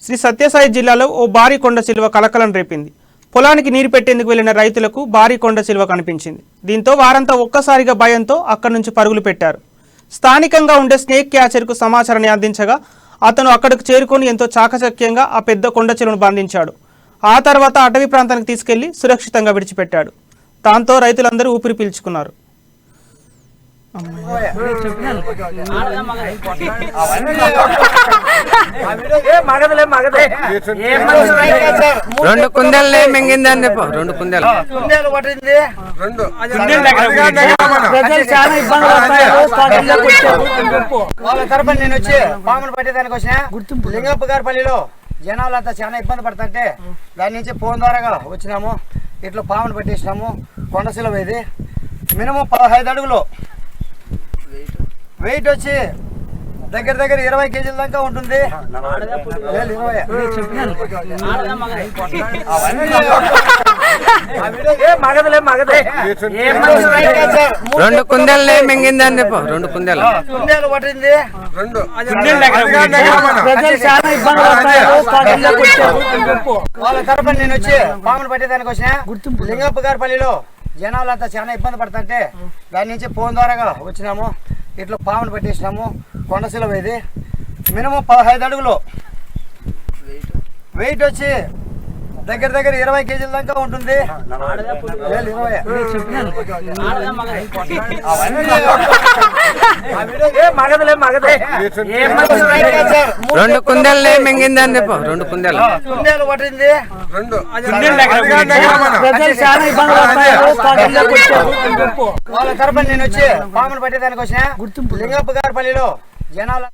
శ్రీ సత్యసాయి జిల్లాలో ఓ భారీ కొండ చిలువ కలకలం రేపింది. పొలానికి నీరు పెట్టేందుకు వెళ్లిన రైతులకు భారీ కొండ చిలువ కనిపించింది. దీంతో వారంతా ఒక్కసారిగా భయంతో అక్కడి నుంచి పరుగులు పెట్టారు. స్థానికంగా ఉండే స్నేక్ క్యాచర్కు సమాచారాన్ని అందించగా అతను అక్కడికి చేరుకొని ఎంతో చాకచక్యంగా ఆ పెద్ద కొండ చిలువను బంధించాడు. ఆ తర్వాత అటవీ ప్రాంతానికి తీసుకెళ్లి సురక్షితంగా విడిచిపెట్టాడు. దాంతో రైతులందరూ ఊపిరి పీల్చుకున్నారు. రెండు కుందేలే మింగిందని చెప్పు. రెండు కుందేలు పట్టింది. వాళ్ళ తరపున నేను వచ్చి పాములు పట్టేదానికి వచ్చిన లింగప్ప గారి పల్లిలో జనాలంతా చాలా ఇబ్బంది పడుతుంటే దాని నుంచి ఫోన్ ద్వారాగా వచ్చినాము. ఇట్లా పాములు పట్టేసినాము. కొండశిల ఇది మినిమం 15 అడుగులు వెయిట్ వచ్చి దగ్గర 20 కేజీల దాకా ఉంటుంది. రెండు కుందేలే మింగిందని చెప్పు. రెండు కుందేలు పట్టింది. వాళ్ళ తరపున నేను వచ్చి పాములు పట్టేదానికి వచ్చిన లింగప్ప గారి పల్లిలో జనాలంతా చాలా ఇబ్బంది పడుతుంటే దాని నుంచి ఫోన్ ద్వారాగా వచ్చినాము. ఇట్లా పాములు పట్టేసినాము. కొండశిల ఇది మినిమం 15 అడుగులు వెయిట్ వచ్చి దగ్గర 20 కేజీల దాకా ఉంటుంది. రెండు కుందేలే మింగిందని చెప్పు. రెండు కుందేలు పట్టింది. వాళ్ళ తరపున నేను వచ్చి పాములు పట్టేదానికి వచ్చిన లింగప్ప గారి పల్లిలో జనాల